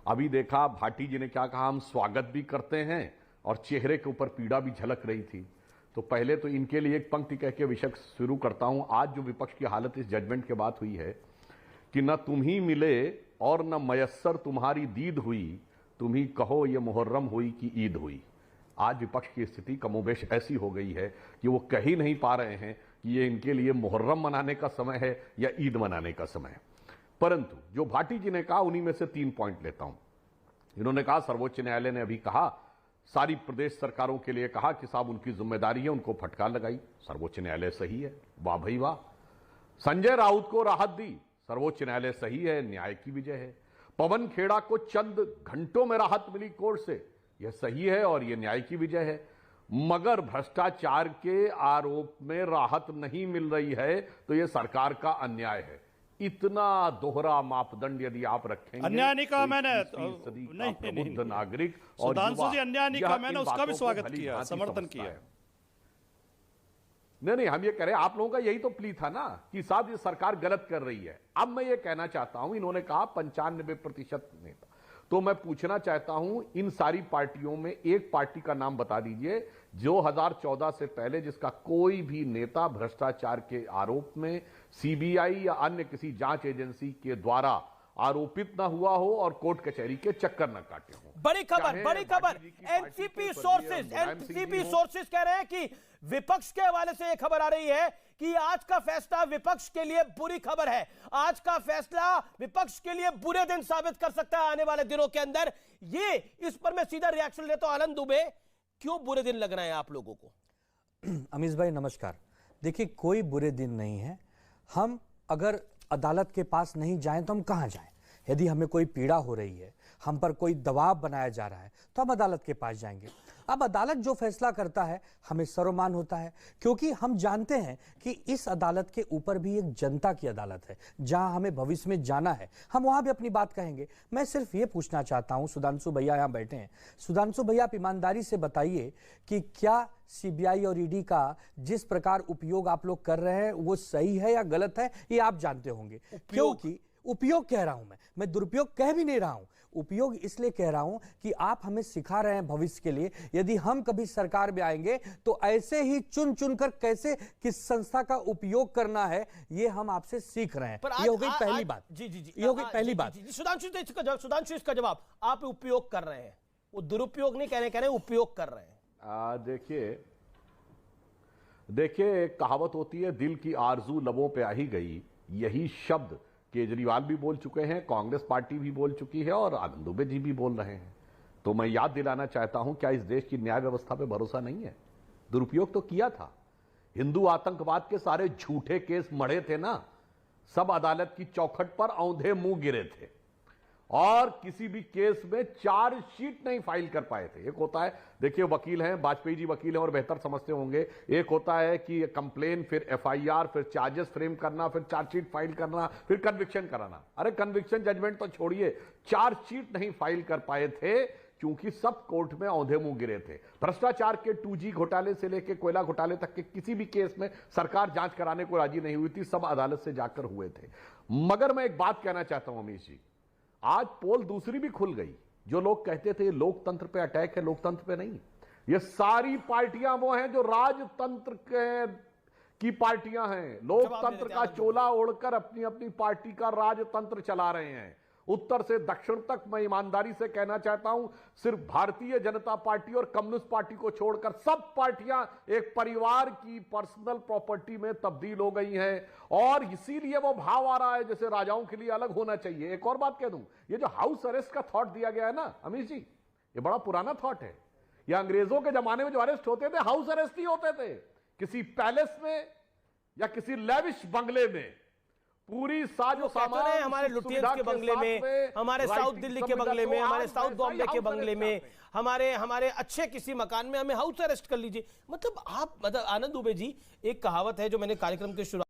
अभी देखा भाटी जी ने क्या कहा, हम स्वागत भी करते हैं, और चेहरे के ऊपर पीड़ा भी झलक रही थी। तो पहले तो इनके लिए एक पंक्ति कह के विषय शुरू करता हूं। आज जो विपक्ष की हालत इस जजमेंट के बाद हुई है कि न तुम ही मिले और न मयस्सर तुम्हारी दीद हुई, तुम ही कहो ये मुहर्रम हुई कि ईद हुई। आज विपक्ष की स्थिति कमोबेश ऐसी हो गई है कि वो कह ही नहीं पा रहे हैं कि ये इनके लिए मुहर्रम मनाने का समय है या ईद मनाने का समय है। परंतु जो भाटी जी ने कहा उन्हीं में से 3 पॉइंट लेता हूं। इन्होंने कहा सर्वोच्च न्यायालय ने अभी कहा, सारी प्रदेश सरकारों के लिए कहा कि साहब उनकी जिम्मेदारी है, उनको फटकार लगाई। सर्वोच्च न्यायालय सही है, वाह भाई वाह। संजय राउत को राहत दी, सर्वोच्च न्यायालय सही है, न्याय की विजय है। पवन खेड़ा को चंद घंटों में राहत मिली कोर्ट से, यह सही है और यह न्याय की विजय है। मगर भ्रष्टाचार के आरोप में राहत नहीं मिल रही है तो यह सरकार का अन्याय है। इतना दोहरा मापदंड यदि आप रखेंगे, अन्याय नहीं कहा मैंने, प्रबुद्ध नागरिक और सुधांशु जी अन्याय नहीं कहा मैंने, उसका भी स्वागत किया, समर्थन किया। नहीं, हम ये कह रहे हैं, आप लोगों का यही तो प्ली था ना कि साहब ये सरकार गलत कर रही है। अब मैं ये कहना चाहता हूं, इन्होंने कहा 95% नेता, तो मैं पूछना चाहता हूं इन सारी पार्टियों में एक पार्टी का नाम बता दीजिए 2014 से पहले जिसका कोई भी नेता भ्रष्टाचार के आरोप में सीबीआई या अन्य किसी जांच एजेंसी के द्वारा आरोपित ना हुआ हो और कोर्ट कचहरी के चक्कर न काटे हो। बड़ी खबर एनसीपी सोर्सेज कह रहे हैं कि विपक्ष के हवाले से यह खबर आ रही है कि आज का फैसला विपक्ष के लिए बुरी खबर है। आज का फैसला विपक्ष के लिए बुरे दिन साबित कर सकता है आने वाले दिनों के अंदर। ये इस पर मैं सीधा रिएक्शन लेता हूं। आनंद दुबे, क्यों बुरे दिन लग रहे हैं आप लोगों को? अमीश भाई नमस्कार। देखिए, कोई बुरे दिन नहीं है। हम अगर अदालत के पास नहीं जाएं तो हम कहां जाएं? यदि हमें कोई पीड़ा हो रही है, हम पर कोई दबाव बनाया जा रहा है, तो हम अदालत के पास जाएंगे। अब अदालत जो फैसला करता है हमें सर्वमान होता है, क्योंकि हम जानते हैं कि इस अदालत के ऊपर भी एक जनता की अदालत है जहां हमें भविष्य में जाना है, हम वहां भी अपनी बात कहेंगे। मैं सिर्फ ये पूछना चाहता हूं, सुधांशु भैया यहाँ बैठे हैं, सुधांशु भैया आप ईमानदारी से बताइए कि क्या सीबीआई और ईडी का जिस प्रकार उपयोग आप लोग कर रहे हैं वो सही है या गलत है? ये आप जानते होंगे। क्योंकि उपयोग कह रहा हूं मैं दुरुपयोग कह भी नहीं रहा हूं। उपयोग इसलिए कह रहा हूं कि आप हमें सिखा रहे हैं भविष्य के लिए, यदि हम कभी सरकार में आएंगे तो ऐसे ही चुन चुनकर कैसे किस संस्था का उपयोग करना है ये हम आपसे सीख रहे हैं। ये हो गई पहली बात। जी, ये हो गई पहली बात। सुधांशु इसका जवाब, आप उपयोग कर रहे हैं, वो दुरुपयोग नहीं कह रहे उपयोग कर रहे हैं। देखिए एक कहावत होती है, दिल की आरजू लबों पे आ ही गई। यही शब्द केजरीवाल भी बोल चुके हैं, कांग्रेस पार्टी भी बोल चुकी है और आनंद दुबे जी भी बोल रहे हैं। तो मैं याद दिलाना चाहता हूं, क्या इस देश की न्याय व्यवस्था पे भरोसा नहीं है? दुरुपयोग तो किया था। हिंदू आतंकवाद के सारे झूठे केस मढ़े थे ना, सब अदालत की चौखट पर औंधे मुंह गिरे थे और किसी भी केस में चार्जशीट नहीं फाइल कर पाए थे। एक होता है, देखिए वकील हैं, वाजपेयी जी वकील हैं और बेहतर समझते होंगे, एक होता है कि कंप्लेन, फिर एफआईआर, फिर चार्जेस फ्रेम करना, फिर चार्जशीट फाइल करना, फिर कन्विक्शन कराना। अरे कन्विक्शन जजमेंट तो छोड़िए, चार्जशीट नहीं फाइल कर पाए थे क्योंकि सब कोर्ट में औंधे मुंह गिरे थे। भ्रष्टाचार के 2G घोटाले से लेकर कोयला घोटाले तक के किसी भी केस में सरकार जांच कराने को राजी नहीं हुई थी, सब अदालत से जाकर हुए थे। मगर मैं एक बात कहना चाहता हूं अमीश जी, आज पोल दूसरी भी खुल गई। जो लोग कहते थे लोकतंत्र पे अटैक है, लोकतंत्र पे नहीं। ये सारी पार्टियां वो हैं जो राजतंत्र की पार्टियां हैं, लोकतंत्र का चोला ओढ़कर अपनी अपनी पार्टी का राजतंत्र चला रहे हैं। उत्तर से दक्षिण तक मैं ईमानदारी से कहना चाहता हूं, सिर्फ भारतीय जनता पार्टी और कम्युनिस्ट पार्टी को छोड़कर सब पार्टियां एक परिवार की पर्सनल प्रॉपर्टी में तब्दील हो गई हैं और इसीलिए वो भाव आ रहा है जैसे राजाओं के लिए अलग होना चाहिए। एक और बात कह दूं, ये जो हाउस अरेस्ट का थॉट दिया गया है ना अमीश जी, ये बड़ा पुराना थॉट है। ये अंग्रेजों के जमाने में जो अरेस्ट होते थे, हाउस अरेस्ट ही होते थे, किसी पैलेस में या किसी लेविश बंगले में पूरी साजो सामान, हमारे लुटियंस के बंगले में, हमारे साउथ दिल्ली के बंगले में, हमारे साउथ बॉम्बे के बंगले में, हमारे अच्छे किसी मकान में हमें हाउस अरेस्ट कर लीजिए। मतलब आनंद दुबे जी, एक कहावत है जो मैंने कार्यक्रम के शुरू